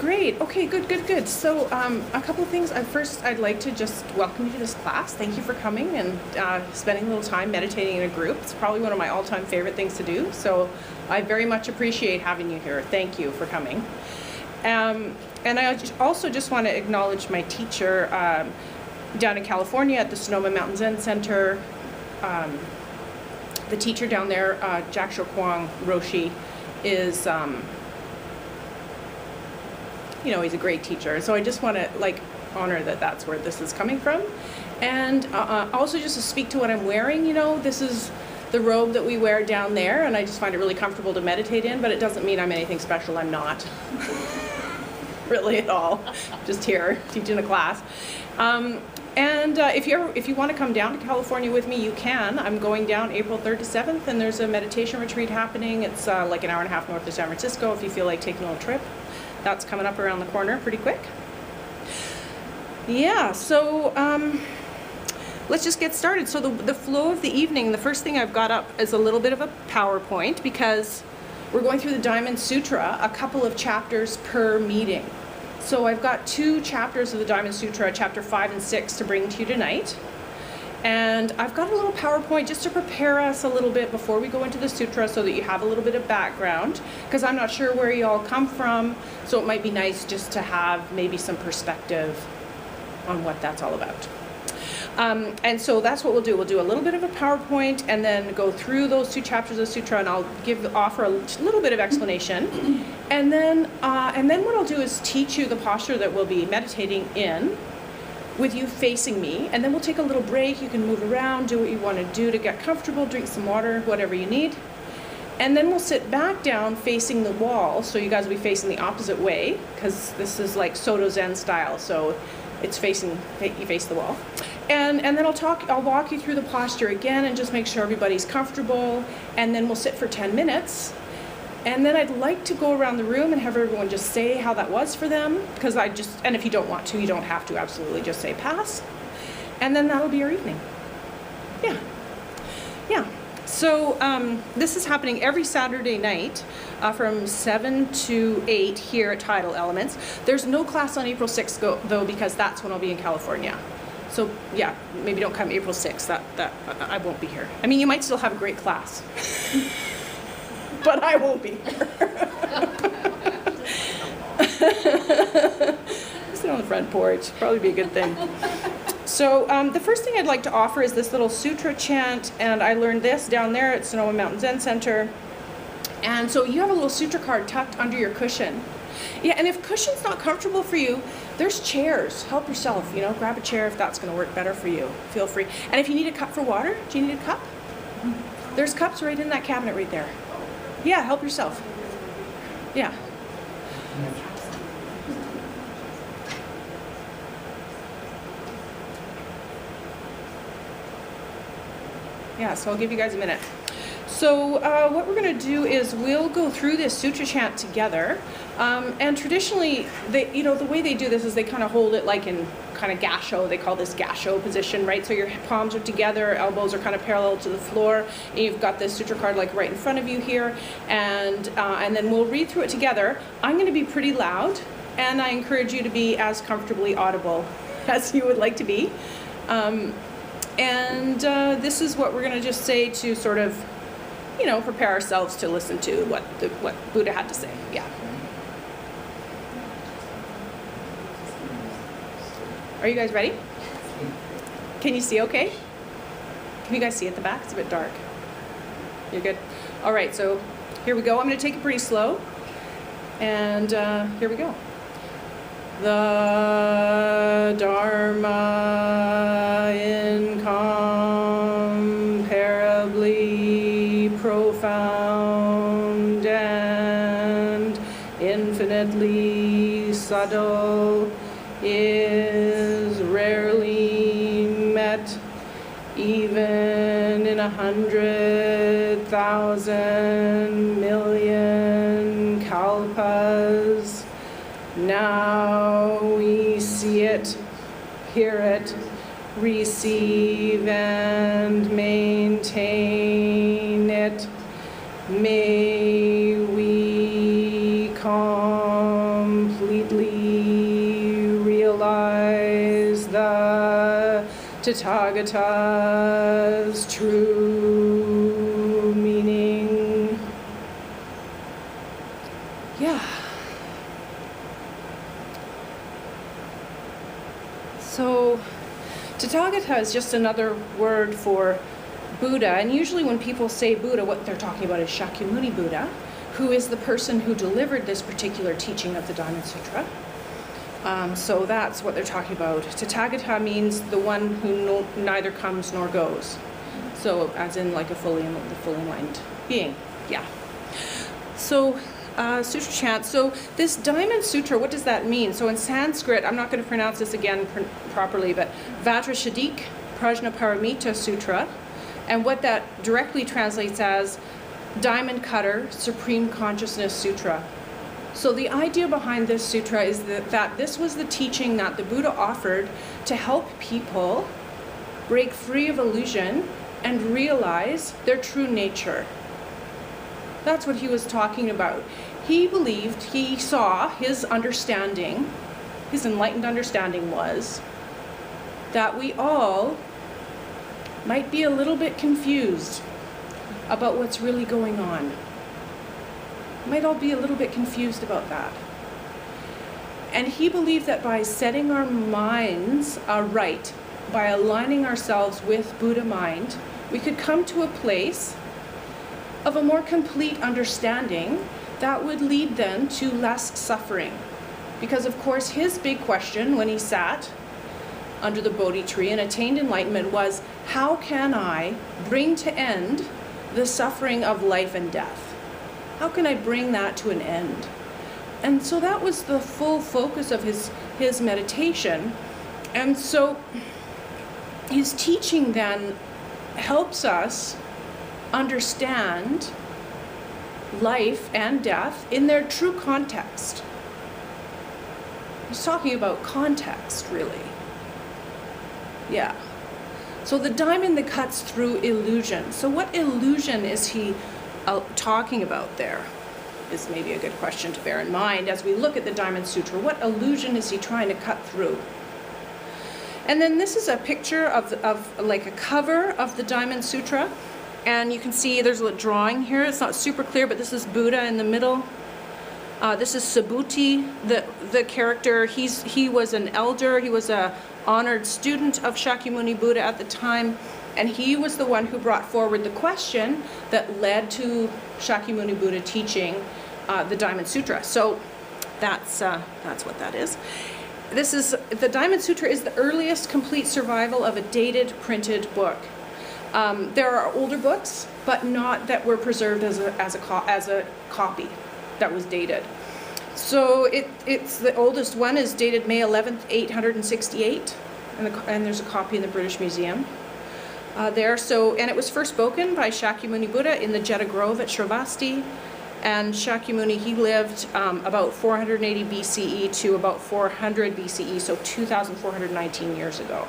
Great. Okay, good. So a couple of things. First, I'd like to just welcome you to this class. Thank you for coming and spending a little time meditating in a group. It's probably one of my all-time favorite things to do. So I very much appreciate having you here. Thank you for coming. And I also just want to acknowledge my teacher down in California at the Sonoma Mountain Zen Center. The teacher down there, Jack Kwang Roshi, is he's a great teacher. So I just want to honor that that's where this is coming from. And also just to speak to what I'm wearing, this is the robe that we wear down there, and I just find it really comfortable to meditate in, but it doesn't mean I'm anything special. I'm not really at all. Just here teaching a class. If you want to come down to California with me, you can. I'm going down April 3rd to 7th, and there's a meditation retreat happening. It's like an hour and a half north of San Francisco if you feel like taking a little trip. That's coming up around the corner pretty quick. Yeah, so let's just get started. So the flow of the evening, the first thing I've got up is a little bit of a PowerPoint because we're going through the Diamond Sutra, a couple of chapters per meeting. So I've got 2 chapters of the Diamond Sutra, chapter 5 and 6, to bring to you tonight. And I've got a little PowerPoint just to prepare us a little bit before we go into the sutra so that you have a little bit of background, because I'm not sure where you all come from, so it might be nice just to have maybe some perspective on what that's all about. And so that's what we'll do. We'll do a little bit of a PowerPoint and then go through those 2 chapters of Sutra, and I'll offer a little bit of explanation. And then what I'll do is teach you the posture that we'll be meditating in, with you facing me, and then we'll take a little break. You can move around, do what you want to do to get comfortable, drink some water, whatever you need. And then we'll sit back down facing the wall, so you guys will be facing the opposite way, because this is like Soto Zen style, so it's you face the wall. And then I'll walk you through the posture again and just make sure everybody's comfortable, and then we'll sit for 10 minutes. And then I'd like to go around the room and have everyone just say how that was for them, because and if you don't want to, you don't have to, absolutely just say pass. And then that'll be your evening. Yeah. So this is happening every Saturday night from 7 to 8 here at Tidal Elements. There's no class on April 6th though, because that's when I'll be in California. So yeah, maybe don't come April 6th, that I won't be here. I mean, you might still have a great class. But I won't be here. Sit on the front porch, probably be a good thing. So the first thing I'd like to offer is this little sutra chant, and I learned this down there at Sonoma Mountain Zen Center. And so you have a little sutra card tucked under your cushion. Yeah, and if cushion's not comfortable for you, there's chairs. Help yourself, grab a chair if that's going to work better for you. Feel free. And if you need a cup for water, do you need a cup? There's cups right in that cabinet right there. Yeah, help yourself. Yeah. Yeah, so I'll give you guys a minute. So what we're going to do is we'll go through this sutra chant together. And traditionally, the way they do this is they kind of hold it like in kind of gasho. They call this gasho position, right? So your palms are together, elbows are kind of parallel to the floor, and you've got this sutra card like right in front of you here. And then we'll read through it together. I'm going to be pretty loud, and I encourage you to be as comfortably audible as you would like to be. This is what we're going to just say to sort of, prepare ourselves to listen to what Buddha had to say. Yeah. Are you guys ready? Can you see okay? Can you guys see at the back? It's a bit dark. You're good? All right, so here we go. I'm going to take it pretty slow. And here we go. The Dharma incomparably profound and infinitely subtle is rarely met, even in 100,000 million kalpas. Now we see it, hear it, receive and maintain it. May we completely Tathagata's true meaning. Yeah. So, Tathagata is just another word for Buddha, and usually when people say Buddha, what they're talking about is Shakyamuni Buddha, who is the person who delivered this particular teaching of the Diamond Sutra. So that's what they're talking about. Tathagata means the one who neither comes nor goes. So as in like the fully enlightened being. Yeah. So Sutra chant. So this Diamond Sutra, what does that mean? So in Sanskrit, I'm not going to pronounce this again properly, but Vajrashadik Prajnaparamita Sutra. And what that directly translates as Diamond Cutter Supreme Consciousness Sutra. So the idea behind this sutra is that this was the teaching that the Buddha offered to help people break free of illusion and realize their true nature. That's what he was talking about. He believed, he saw, his understanding, his enlightened understanding was that we all might be a little bit confused about what's really going on. Might all be a little bit confused about that. And he believed that by setting our minds right, by aligning ourselves with Buddha mind, we could come to a place of a more complete understanding that would lead then to less suffering. Because of course his big question when he sat under the Bodhi tree and attained enlightenment was, how can I bring to end the suffering of life and death? How can I bring that to an end? And so that was the full focus of his meditation. And so his teaching then helps us understand life and death in their true context. He's talking about context, really. Yeah. So the diamond that cuts through illusion. So what illusion is he talking about there? Is maybe a good question to bear in mind as we look at the Diamond Sutra. What illusion is he trying to cut through? And then this is a picture of like a cover of the Diamond Sutra. And you can see there's a drawing here. It's not super clear, but this is Buddha in the middle. This is Subhuti, the character. He was an elder. He was a honored student of Shakyamuni Buddha at the time. And he was the one who brought forward the question that led to Shakyamuni Buddha teaching the Diamond Sutra. So that's what that is. The Diamond Sutra is the earliest complete survival of a dated printed book. There are older books, but not that were preserved as a copy that was dated. So it's the oldest one is dated May 11th, 868, and there's a copy in the British Museum. And it was first spoken by Shakyamuni Buddha in the Jeta Grove at Shravasti. And Shakyamuni, he lived about 480 BCE to about 400 BCE, so 2,419 years ago.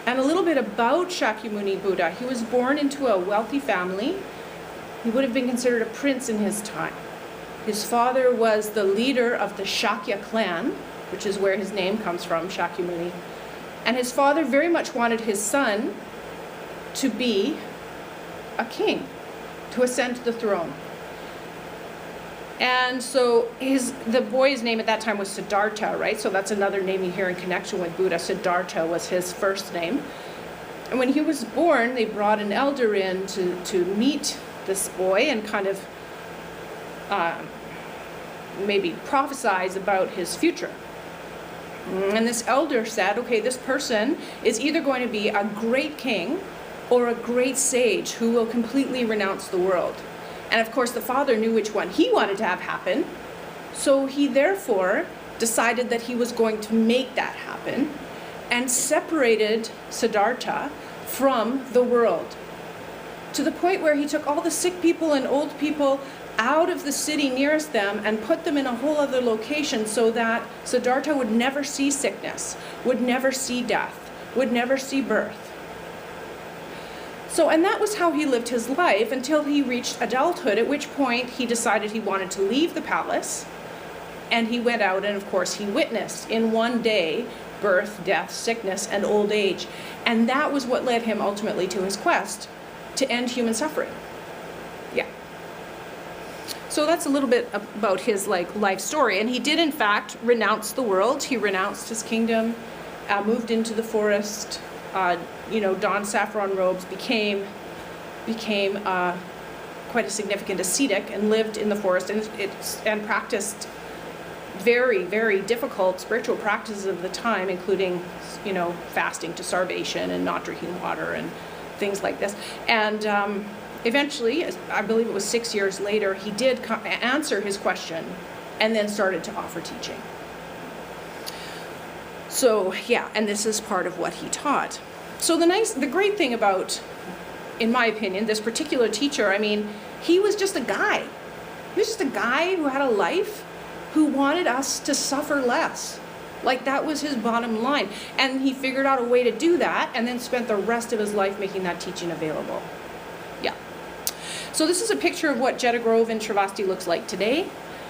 And a little bit about Shakyamuni Buddha. He was born into a wealthy family. He would have been considered a prince in his time. His father was the leader of the Shakya clan, which is where his name comes from, Shakyamuni. And his father very much wanted his son to be a king, to ascend to the throne. And so the boy's name at that time was Siddhartha, right? So that's another name you hear in connection with Buddha. Siddhartha was his first name. And when he was born, they brought an elder in to meet this boy and kind of maybe prophesize about his future. And this elder said, okay, this person is either going to be a great king or a great sage who will completely renounce the world. And of course, the father knew which one he wanted to have happen. So he therefore decided that he was going to make that happen and separated Siddhartha from the world, to the point where he took all the sick people and old people out of the city nearest them and put them in a whole other location so that Siddhartha would never see sickness, would never see death, would never see birth. So, and that was how he lived his life until he reached adulthood, at which point he decided he wanted to leave the palace. And he went out and, of course, he witnessed in one day birth, death, sickness, and old age. And that was what led him ultimately to his quest to end human suffering. Yeah. So that's a little bit about his life story. And he did in fact renounce the world. He renounced his kingdom, moved into the forest, donned saffron robes, became quite a significant ascetic, and lived in the forest and practiced very, very difficult spiritual practices of the time, including, fasting to starvation and not drinking water and things like this. And eventually, I believe it was 6 years later, he did answer his question and then started to offer teaching. So yeah, and this is part of what he taught. So the great thing about, in my opinion, this particular teacher, he was just a guy. He was just a guy who had a life, who wanted us to suffer less. That was his bottom line. And he figured out a way to do that and then spent the rest of his life making that teaching available. Yeah. So this is a picture of what Jeddah Grove in Shravasti looks like today.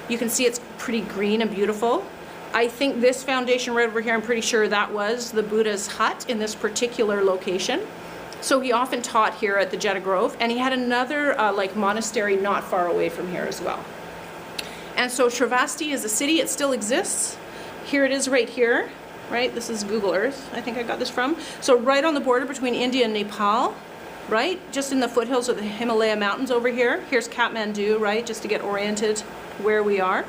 You can see it's pretty green and beautiful. I think this foundation right over here, I'm pretty sure that was the Buddha's hut in this particular location. So he often taught here at the Jeddah Grove, and he had another monastery not far away from here as well. And so Shravasti is a city, it still exists. Here it is right here, right? This is Google Earth, I think I got this from. So right on the border between India and Nepal, right? Just in the foothills of the Himalaya mountains over here. Here's Kathmandu, right? Just to get oriented where we are.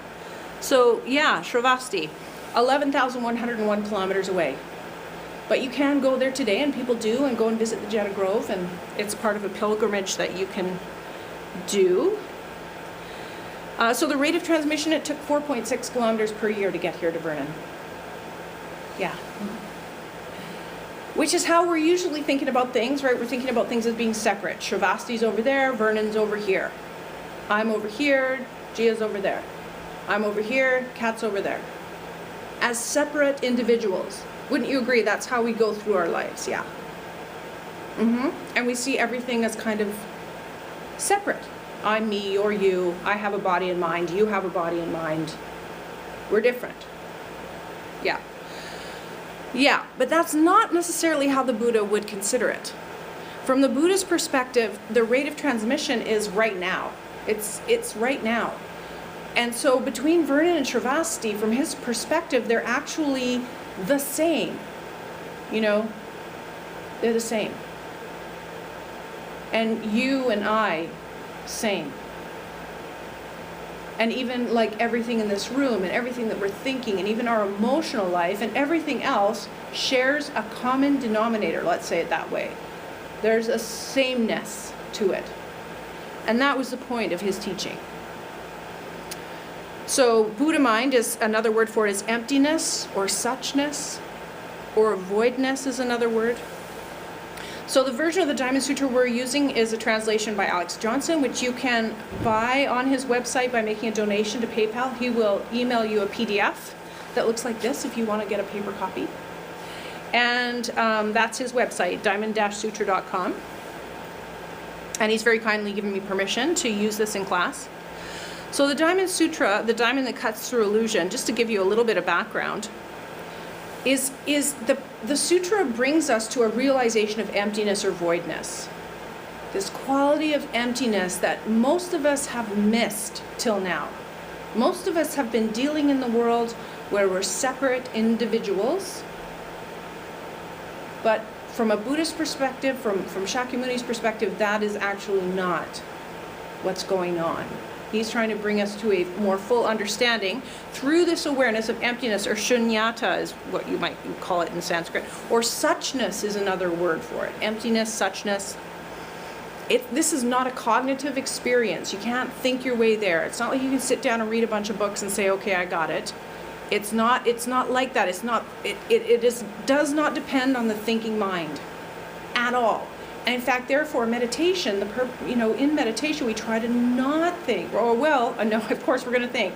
So yeah, Shravasti, 11,101 kilometers away. But you can go there today, and people do, and go and visit the Jeddah Grove, and it's part of a pilgrimage that you can do. So the rate of transmission, it took 4.6 kilometers per year to get here to Vernon. Yeah. Which is how we're usually thinking about things, right? We're thinking about things as being separate. Shravasti's over there, Vernon's over here. I'm over here, Gia's over there. I'm over here, Kat's over there. As separate individuals. Wouldn't you agree that's how we go through our lives? Yeah. And we see everything as kind of separate. I'm me, you're you, I have a body and mind, you have a body and mind. We're different. Yeah. Yeah, but that's not necessarily how the Buddha would consider it. From the Buddha's perspective, the rate of transmission is right now. It's right now. And so between Vernon and Shravasti, from his perspective, they're actually the same. They're the same. And you and I, same. And even everything in this room and everything that we're thinking and even our emotional life and everything else shares a common denominator, let's say it that way. There's a sameness to it. And that was the point of his teaching. So Buddha mind is another word for it is emptiness or suchness, or voidness is another word. So the version of the Diamond Sutra we're using is a translation by Alex Johnson, which you can buy on his website by making a donation to PayPal. He will email you a PDF that looks like this if you want to get a paper copy. And that's his website, diamond-sutra.com. And he's very kindly given me permission to use this in class. So the Diamond Sutra, the diamond that cuts through illusion, just to give you a little bit of background, is the sutra brings us to a realization of emptiness or voidness. This quality of emptiness that most of us have missed till now. Most of us have been dealing in the world where we're separate individuals, but from a Buddhist perspective, from Shakyamuni's perspective, that is actually not what's going on. He's trying to bring us to a more full understanding through this awareness of emptiness, or shunyata is what you might call it in Sanskrit, or suchness is another word for it. Emptiness, suchness. This is not a cognitive experience. You can't think your way there. It's not like you can sit down and read a bunch of books and say, okay, I got it. It's not like that. It does not depend on the thinking mind at all. And in fact, therefore, meditation, in meditation, we try to not think. No, of course we're going to think.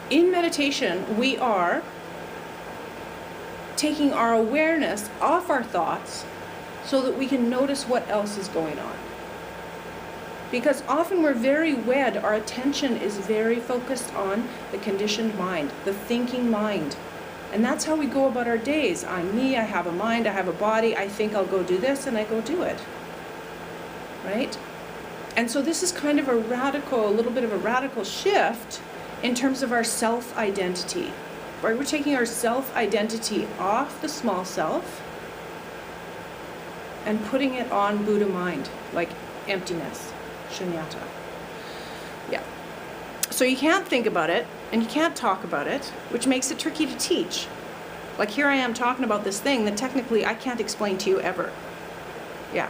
In meditation, we are taking our awareness off our thoughts so that we can notice what else is going on. Because often we're very wed, our attention is very focused on the conditioned mind, the thinking mind. And that's how we go about our days. I'm me, I have a mind, I have a body, I think I'll go do this, and I go do it. Right? And so this is kind of a little bit of a radical shift in terms of our self-identity. Right? We're taking our self-identity off the small self and putting it on Buddha mind, like emptiness, shunyata. Yeah. So you can't think about it, and you can't talk about it, which makes it tricky to teach. Like here I am talking about this thing that technically I can't explain to you ever. Yeah.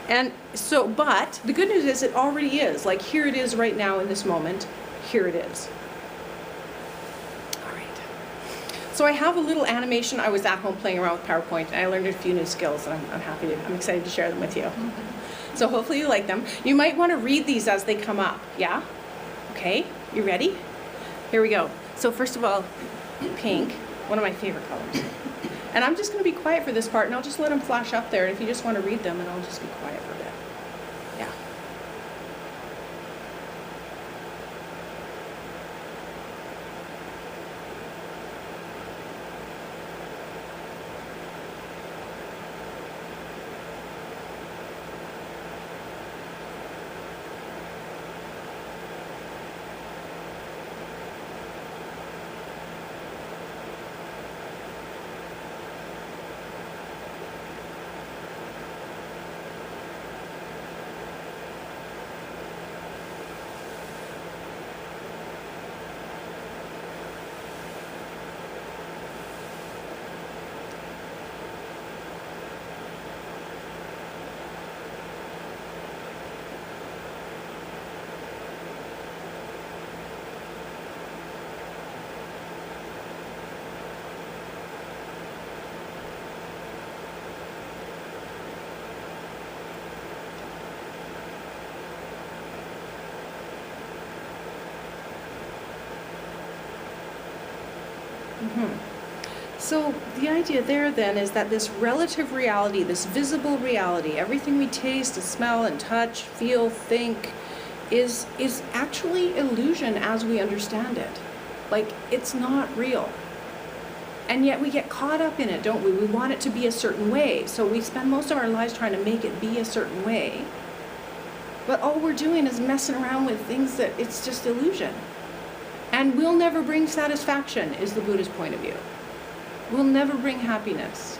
And so, but the good news is it already is. Like here it is right now in this moment. Here it is. All right. So I have a little animation. I was at home playing around with PowerPoint, and I learned a few new skills, and I'm excited to share them with you. So hopefully you like them. You might want to read these as they come up. Yeah? Okay, you ready? Here we go. So first of all, pink, one of my favorite colors. And I'm just going to be quiet for this part, and I'll just let them flash up there. And if you just want to read them, and I'll just be quiet for a bit. Yeah. So the idea there then is that this relative reality, this visible reality, everything we taste and smell and touch, feel, think, is actually illusion as we understand it. Like, it's not real. And yet we get caught up in it, don't we? We want it to be a certain way. So we spend most of our lives trying to make it be a certain way. But all we're doing is messing around with things that it's just illusion. And will never bring satisfaction, is the Buddha's point of view. Will never bring happiness.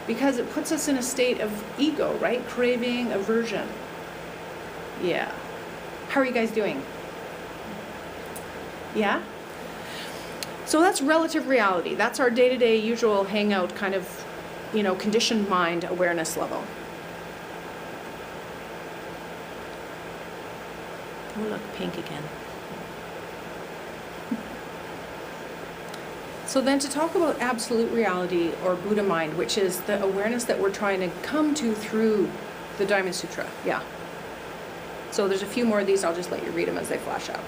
Because it puts us in a state of ego, right? Craving, aversion. Yeah. How are you guys doing? Yeah? So that's relative reality. That's our day-to-day usual hangout kind of, conditioned mind awareness level. Oh, look, pink again. So then to talk about absolute reality or Buddha mind, which is the awareness that we're trying to come to through the Diamond Sutra. Yeah. So there's a few more of these. I'll just let you read them as they flash out.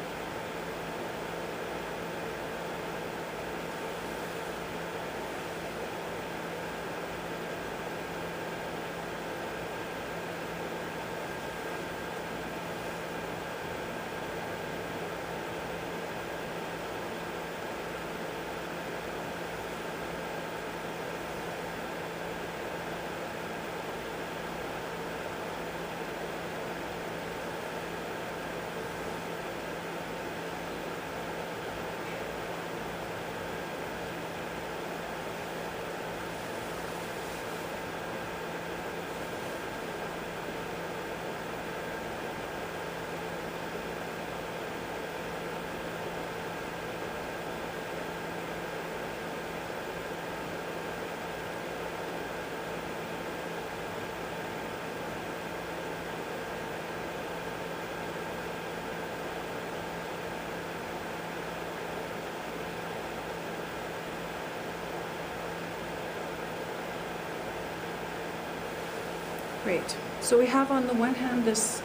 Great. So we have on the one hand this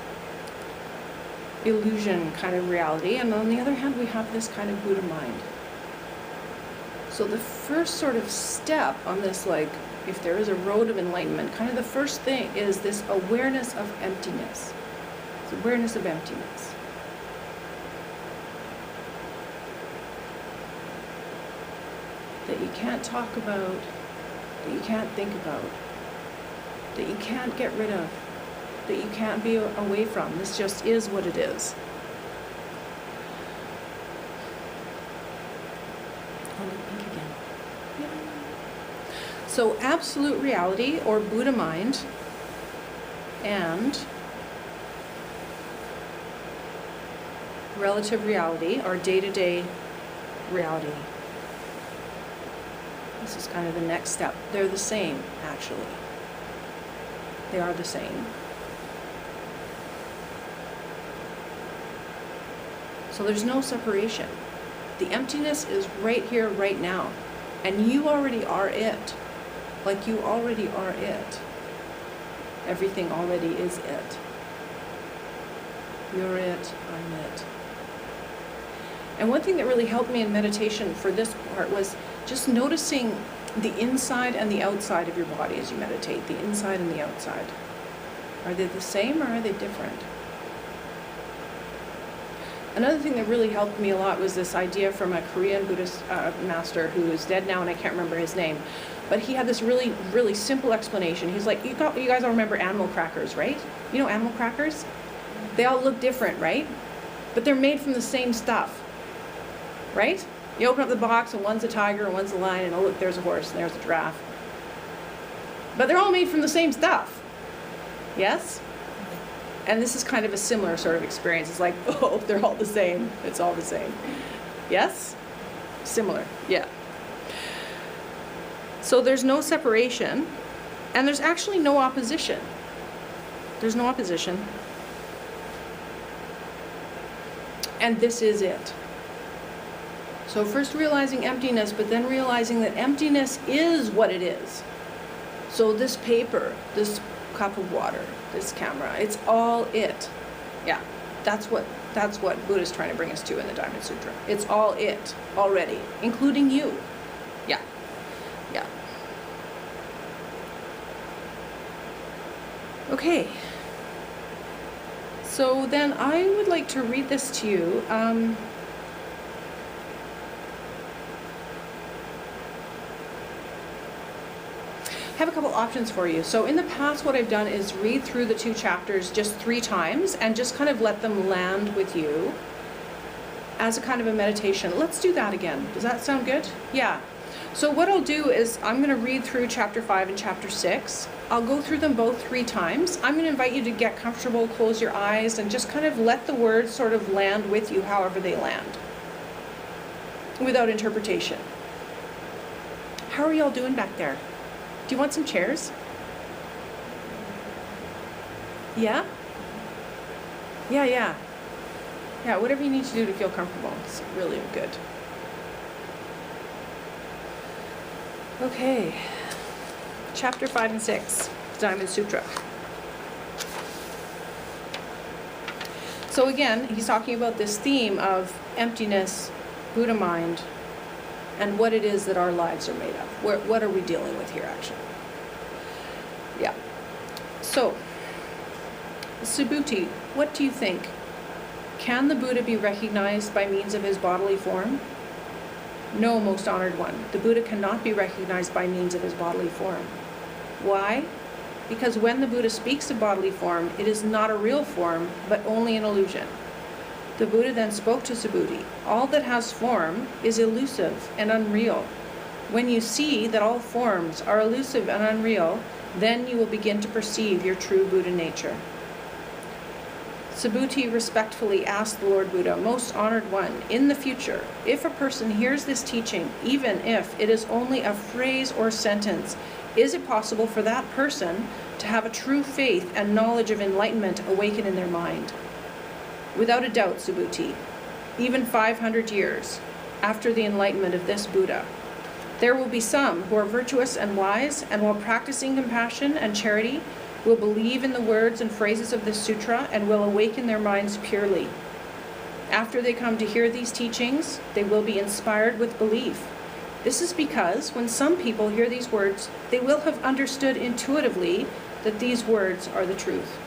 illusion kind of reality, and on the other hand we have this kind of Buddha mind. So the first sort of step on this, like, if there is a road of enlightenment, kind of the first thing is this awareness of emptiness. It's awareness of emptiness. That you can't talk about, that you can't think about, that you can't get rid of, that you can't be away from. This just is what it is. Pink again. Yeah. So absolute reality, or Buddha mind, and relative reality, or day-to-day reality. This is kind of the next step. They're the same, actually. They are the same. So there's no separation. The emptiness is right here, right now. And you already are it. Like you already are it. Everything already is it. You're it, I'm it. And one thing that really helped me in meditation for this part was just noticing the inside and the outside of your body as you meditate. The inside and the outside. Are they the same or are they different? Another thing that really helped me a lot was this idea from a Korean Buddhist master who is dead now, and I can't remember his name. But he had this really, really simple explanation. He's like, you guys all remember animal crackers, right? You know animal crackers? They all look different, right? But they're made from the same stuff, right? You open up the box and one's a tiger and one's a lion, and oh look, there's a horse and there's a giraffe. But they're all made from the same stuff, yes? And this is kind of a similar sort of experience. It's like, oh, they're all the same. It's all the same. Yes? Similar, yeah. So there's no separation, and there's actually no opposition. There's no opposition. And this is it. So first realizing emptiness, but then realizing that emptiness is what it is. So this paper, this cup of water, this camera, it's all it. Yeah, that's what Buddha is trying to bring us to in the Diamond Sutra. It's all it already, including you. Yeah, yeah. Okay. So then I would like to read this to you. I have a couple options for you. So in the past, what I've done is read through the 2 chapters just 3 times and just kind of let them land with you as a kind of a meditation. Let's do that again. Does that sound good? Yeah. So what I'll do is I'm going to read through chapter 5 and chapter 6. I'll go through them both 3 times. I'm going to invite you to get comfortable, close your eyes, and just kind of let the words sort of land with you however they land, without interpretation. How are y'all doing back there? Do you want some chairs? Yeah? Yeah, whatever you need to do to feel comfortable. It's really good. Okay. Chapter 5 and 6, Diamond Sutra. So again, he's talking about this theme of emptiness, Buddha mind, and what it is that our lives are made of. What are we dealing with here, actually? Yeah. So, Subhuti, what do you think? Can the Buddha be recognized by means of his bodily form? No, most honored one. The Buddha cannot be recognized by means of his bodily form. Why? Because when the Buddha speaks of bodily form, it is not a real form, but only an illusion. The Buddha then spoke to Subhuti. All that has form is elusive and unreal. When you see that all forms are elusive and unreal, then you will begin to perceive your true Buddha nature. Subhuti respectfully asked the Lord Buddha, Most honored one, in the future, if a person hears this teaching, even if it is only a phrase or sentence, is it possible for that person to have a true faith and knowledge of enlightenment awaken in their mind? Without a doubt, Subhuti, even 500 years after the enlightenment of this Buddha, there will be some who are virtuous and wise, and while practicing compassion and charity, will believe in the words and phrases of this sutra and will awaken their minds purely. After they come to hear these teachings, they will be inspired with belief. This is because when some people hear these words, they will have understood intuitively that these words are the truth.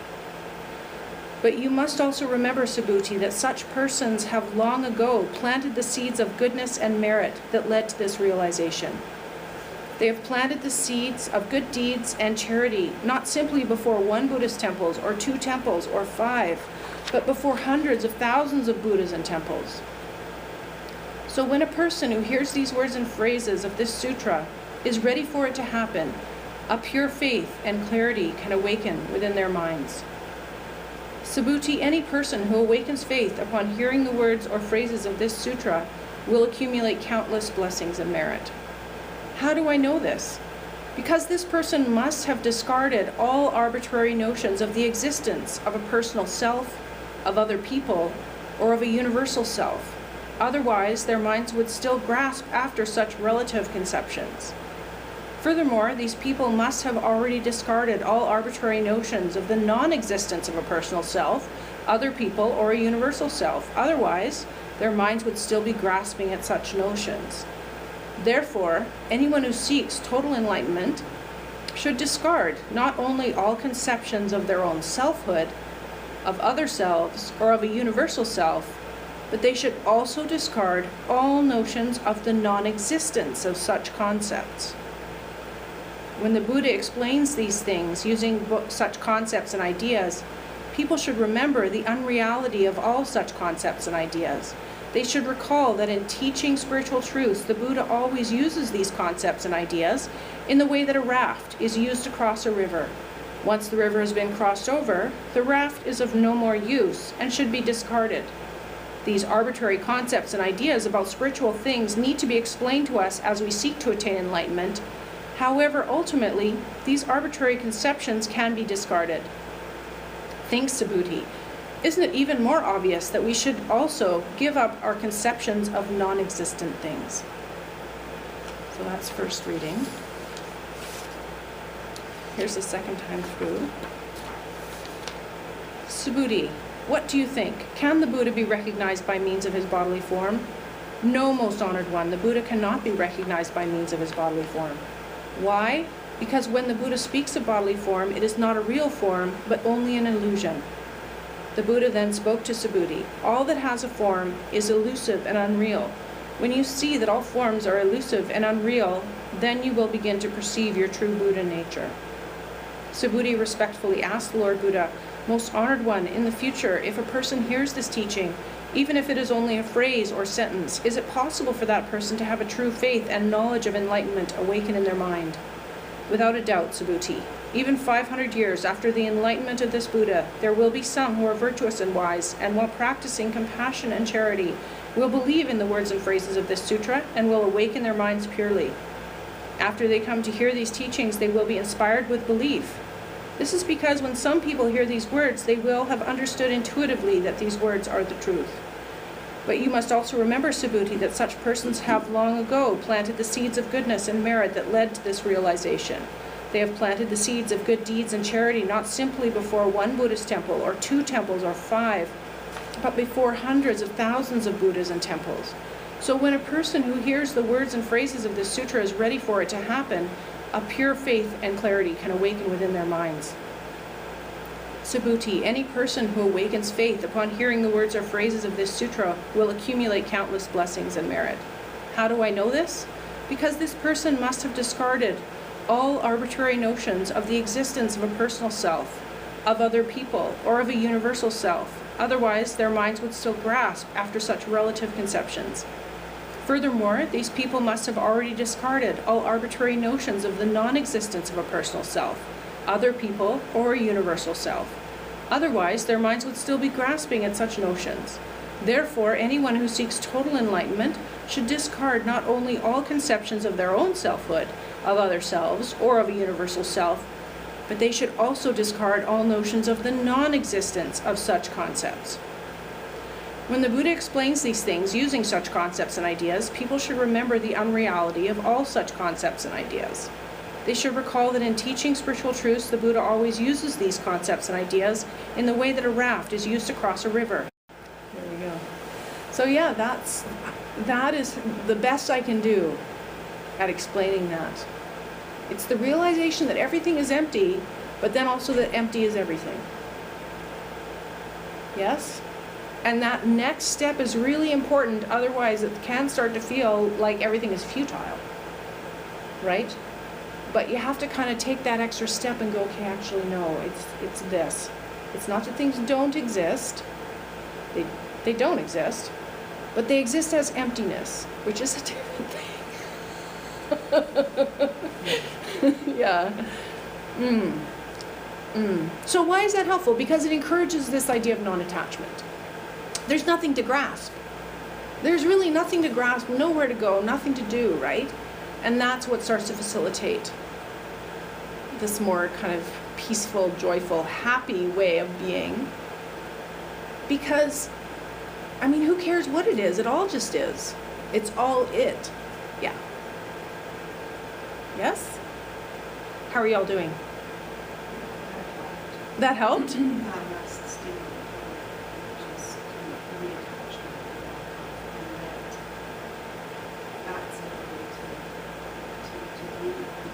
But you must also remember, Subhuti, that such persons have long ago planted the seeds of goodness and merit that led to this realization. They have planted the seeds of good deeds and charity, not simply before one Buddhist temple or 2 temples or 5, but before hundreds of thousands of Buddhas and temples. So when a person who hears these words and phrases of this sutra is ready for it to happen, a pure faith and clarity can awaken within their minds. Subhuti, any person who awakens faith upon hearing the words or phrases of this sutra will accumulate countless blessings and merit. How do I know this? Because this person must have discarded all arbitrary notions of the existence of a personal self, of other people, or of a universal self. Otherwise, their minds would still grasp after such relative conceptions. Furthermore, these people must have already discarded all arbitrary notions of the non-existence of a personal self, other people, or a universal self. Otherwise, their minds would still be grasping at such notions. Therefore, anyone who seeks total enlightenment should discard not only all conceptions of their own selfhood, of other selves, or of a universal self, but they should also discard all notions of the non-existence of such concepts. When the Buddha explains these things using such concepts and ideas, people should remember the unreality of all such concepts and ideas. They should recall that in teaching spiritual truths, the Buddha always uses these concepts and ideas in the way that a raft is used to cross a river. Once the river has been crossed over, the raft is of no more use and should be discarded. These arbitrary concepts and ideas about spiritual things need to be explained to us as we seek to attain enlightenment. However, ultimately, these arbitrary conceptions can be discarded. Thanks, Subhuti. Isn't it even more obvious that we should also give up our conceptions of non-existent things? So that's first reading. Here's the second time through. Subhuti, what do you think? Can the Buddha be recognized by means of his bodily form? No, most honored one, the Buddha cannot be recognized by means of his bodily form. Why? Because when the Buddha speaks of bodily form, it is not a real form, but only an illusion. The Buddha then spoke to Subhuti. All that has a form is elusive and unreal. When you see that all forms are elusive and unreal, then you will begin to perceive your true Buddha nature. Subhuti respectfully asked the Lord Buddha, Most honored one, in the future, if a person hears this teaching, even if it is only a phrase or sentence, is it possible for that person to have a true faith and knowledge of enlightenment awaken in their mind? Without a doubt, Subhuti. Even 500 years after the enlightenment of this Buddha, there will be some who are virtuous and wise, and while practicing compassion and charity, will believe in the words and phrases of this sutra and will awaken their minds purely. After they come to hear these teachings, they will be inspired with belief. This is because when some people hear these words, they will have understood intuitively that these words are the truth. But you must also remember, Subhuti, that such persons have long ago planted the seeds of goodness and merit that led to this realization. They have planted the seeds of good deeds and charity not simply before one Buddhist temple or 2 temples or 5, but before hundreds of thousands of Buddhas and temples. So when a person who hears the words and phrases of this sutra is ready for it to happen, a pure faith and clarity can awaken within their minds. Subhuti, any person who awakens faith upon hearing the words or phrases of this sutra will accumulate countless blessings and merit. How do I know this? Because this person must have discarded all arbitrary notions of the existence of a personal self, of other people, or of a universal self. Otherwise, their minds would still grasp after such relative conceptions. Furthermore, these people must have already discarded all arbitrary notions of the non-existence of a personal self, other people, or a universal self. Otherwise, their minds would still be grasping at such notions. Therefore, anyone who seeks total enlightenment should discard not only all conceptions of their own selfhood, of other selves, or of a universal self, but they should also discard all notions of the non-existence of such concepts. When the Buddha explains these things using such concepts and ideas, people should remember the unreality of all such concepts and ideas. They should recall that in teaching spiritual truths, the Buddha always uses these concepts and ideas in the way that a raft is used to cross a river. There we go. So yeah, that is the best I can do at explaining that. It's the realization that everything is empty, but then also that empty is everything. Yes? And that next step is really important, otherwise it can start to feel like everything is futile, right? But you have to kind of take that extra step and go, okay, actually no, it's this. It's not that things don't exist. They don't exist, but they exist as emptiness, which is a different thing. Yeah. So why is that helpful? Because it encourages this idea of non-attachment. There's nothing to grasp. There's really nothing to grasp, nowhere to go, nothing to do, right? And that's what starts to facilitate this more kind of peaceful, joyful, happy way of being. Because, I mean, who cares what it is? It all just is. It's all it. Yeah. Yes? How are y'all doing? That helped?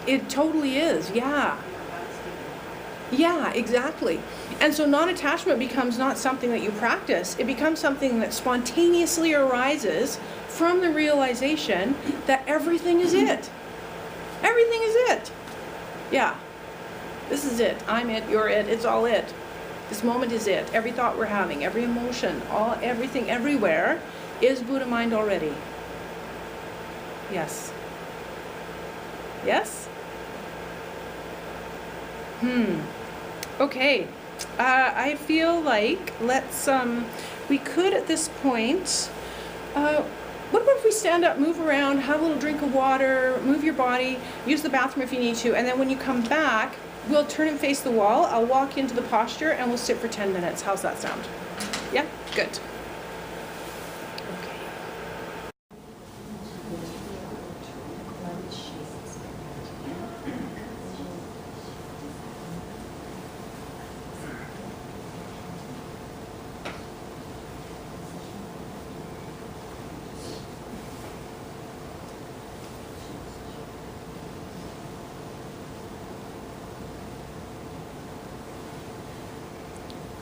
It totally is, yeah. Yeah, exactly. And so non-attachment becomes not something that you practice, it becomes something that spontaneously arises from the realization that everything is it. Everything is it. Yeah. This is it. I'm it, you're it, it's all it. This moment is it. Every thought we're having, every emotion, everything, everywhere is Buddha mind already. Yes. Yes? Okay. I feel like we could at this point, what about if we stand up, move around, have a little drink of water, move your body, use the bathroom if you need to, and then when you come back, we'll turn and face the wall. I'll walk into the posture and we'll sit for 10 minutes. How's that sound? Yeah? Good.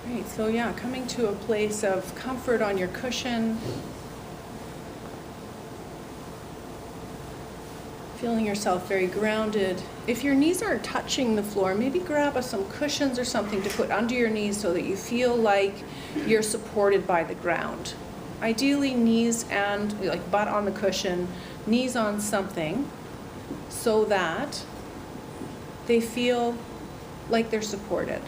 Great, so yeah, coming to a place of comfort on your cushion. Feeling yourself very grounded. If your knees aren't touching the floor, maybe grab some cushions or something to put under your knees so that you feel like you're supported by the ground. Ideally knees and like butt on the cushion, knees on something, so that they feel like they're supported.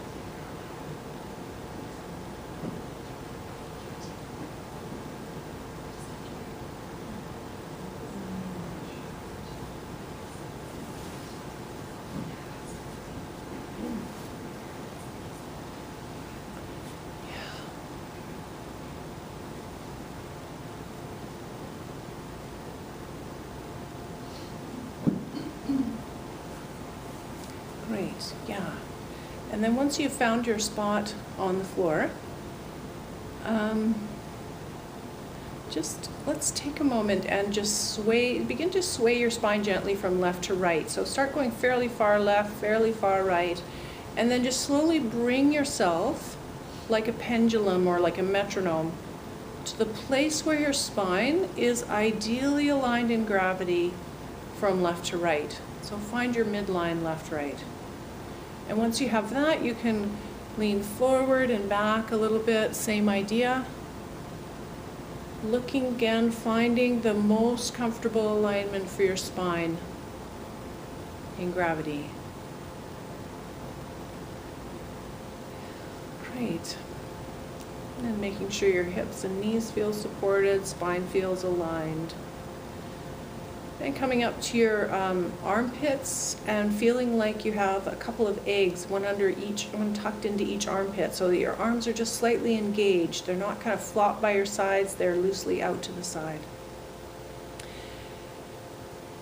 Great, yeah. And then once you've found your spot on the floor, just let's take a moment and just begin to sway your spine gently from left to right. So start going fairly far left, fairly far right, and then just slowly bring yourself like a pendulum or like a metronome to the place where your spine is ideally aligned in gravity from left to right. So find your midline left-right. And once you have that, you can lean forward and back a little bit, same idea. Looking again, finding the most comfortable alignment for your spine in gravity. Great. And making sure your hips and knees feel supported, spine feels aligned. Then coming up to your armpits and feeling like you have a couple of eggs, one tucked into each armpit, so that your arms are just slightly engaged. They're not kind of flopped by your sides, they're loosely out to the side.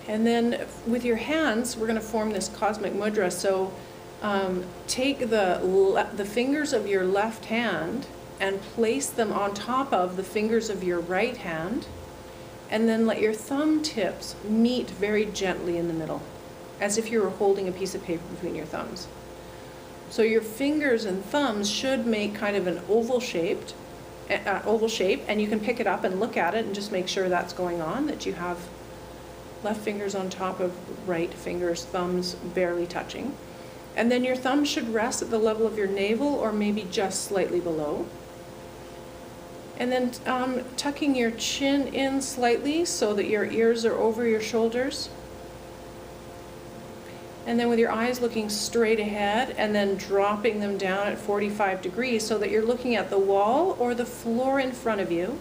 And then with your hands, we're going to form this cosmic mudra. So take the fingers of your left hand and place them on top of the fingers of your right hand. And then let your thumb tips meet very gently in the middle, as if you were holding a piece of paper between your thumbs. So your fingers and thumbs should make kind of an oval shape, and you can pick it up and look at it and just make sure that's going on, that you have left fingers on top of right fingers, thumbs barely touching. And then your thumb should rest at the level of your navel or maybe just slightly below. And then tucking your chin in slightly so that your ears are over your shoulders. And then with your eyes looking straight ahead and then dropping them down at 45 degrees so that you're looking at the wall or the floor in front of you.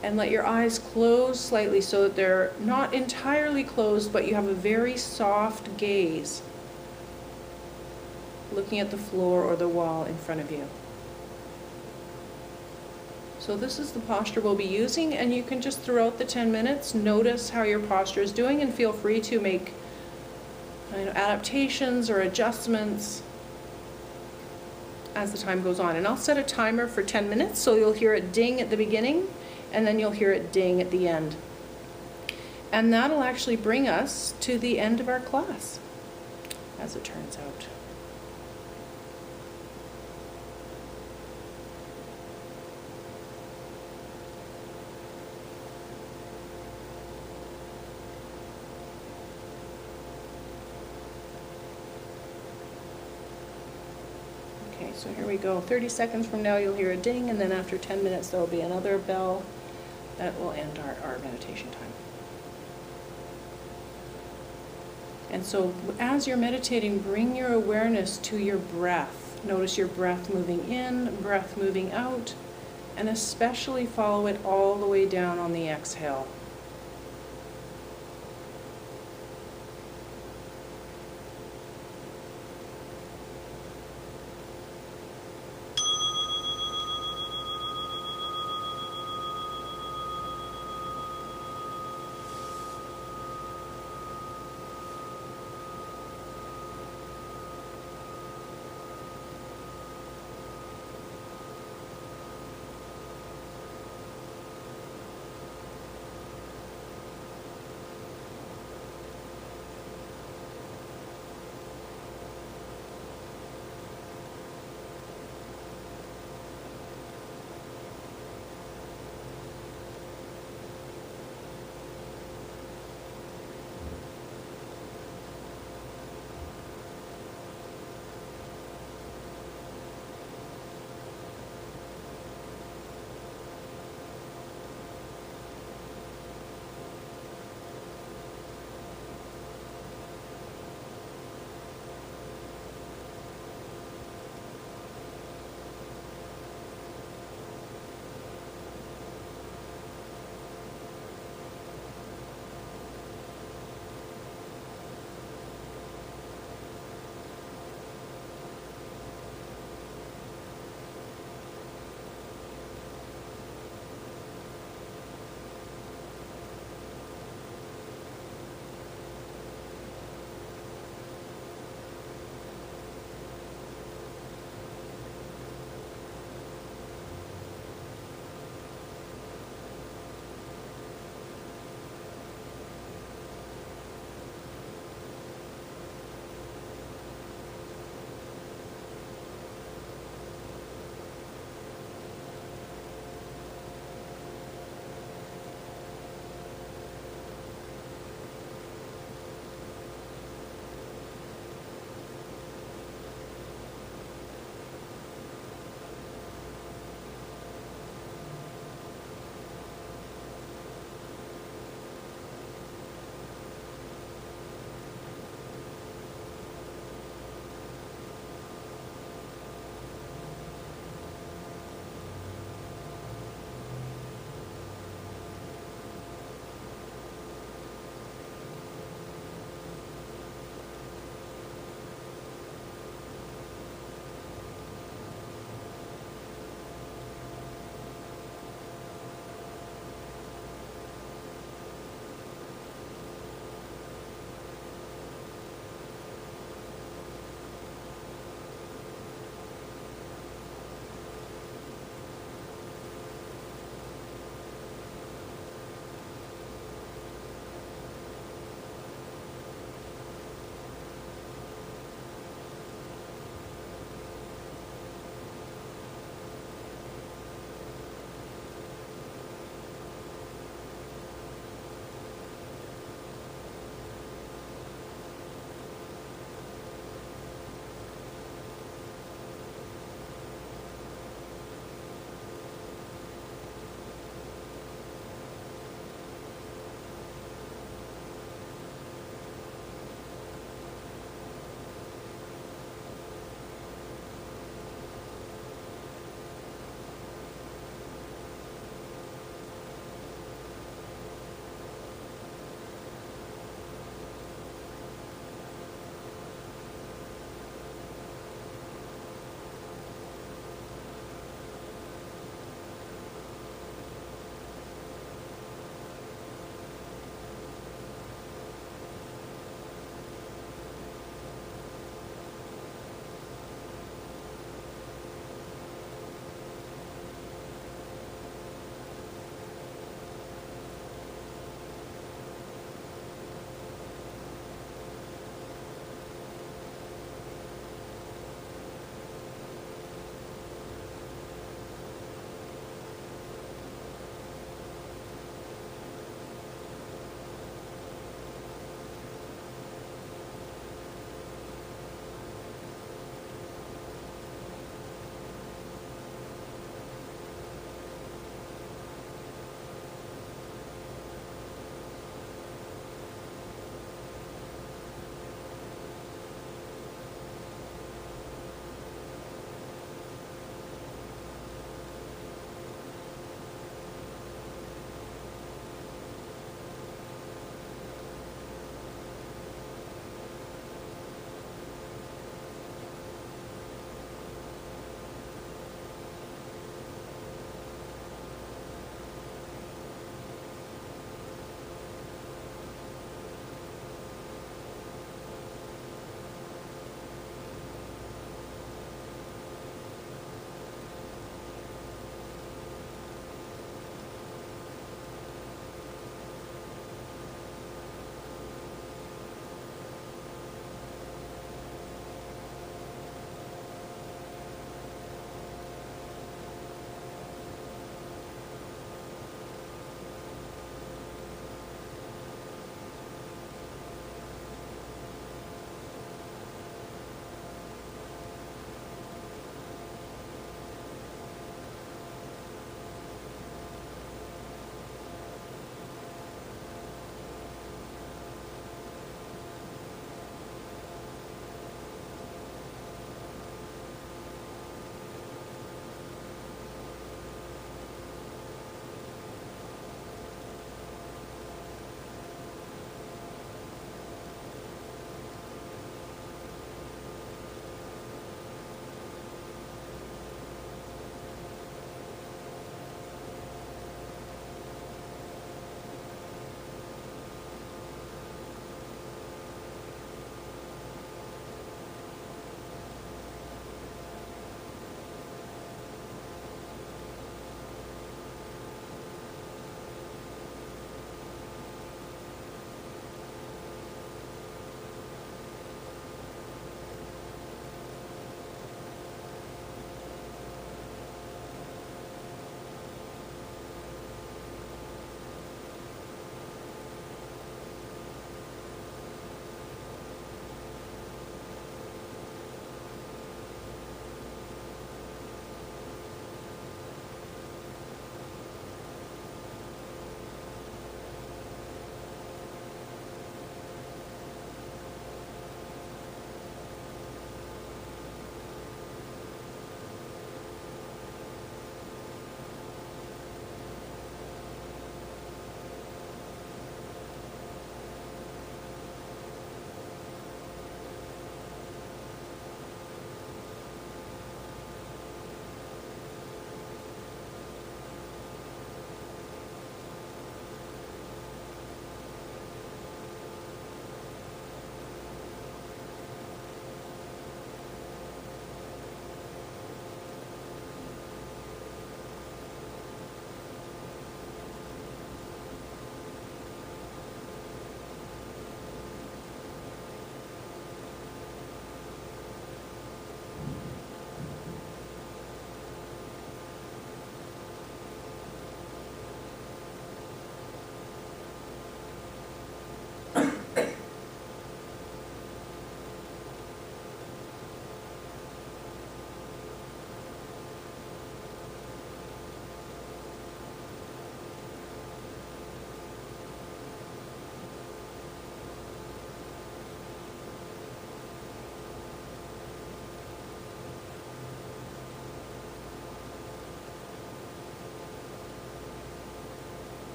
And let your eyes close slightly so that they're not entirely closed, but you have a very soft gaze looking at the floor or the wall in front of you. So this is the posture we'll be using, and you can just throughout the 10 minutes notice how your posture is doing and feel free to make adaptations or adjustments as the time goes on. And I'll set a timer for 10 minutes, so you'll hear it ding at the beginning and then you'll hear it ding at the end. And that'll actually bring us to the end of our class, as it turns out. Okay, so here we go. 30 seconds from now you'll hear a ding, and then after 10 minutes there will be another bell that will end our meditation time. And so as you're meditating, bring your awareness to your breath. Notice your breath moving in, breath moving out, and especially follow it all the way down on the exhale.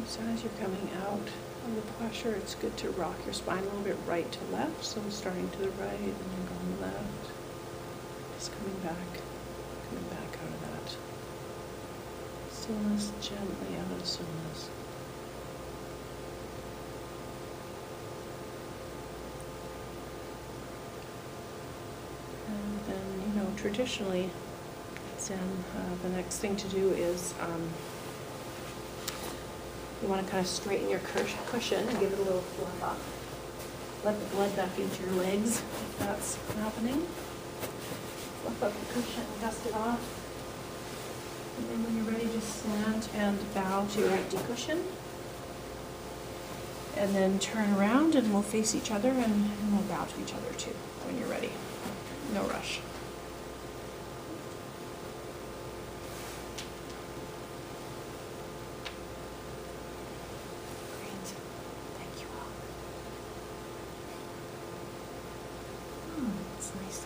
So as you're coming out of the posture, it's good to rock your spine a little bit right to left. So starting to the right and then going left. Just coming back out of that stillness, gently out of the stillness. And then, traditionally, Zen, the next thing to do is you want to kind of straighten your cushion and give it a little fluff up. Let the blood back into your legs if that's happening. Fluff up the cushion, dust it off. And then when you're ready, just stand and bow to your empty cushion. And then turn around and we'll face each other and we'll bow to each other too when you're ready. No rush. Great. Thank you all. It's nice.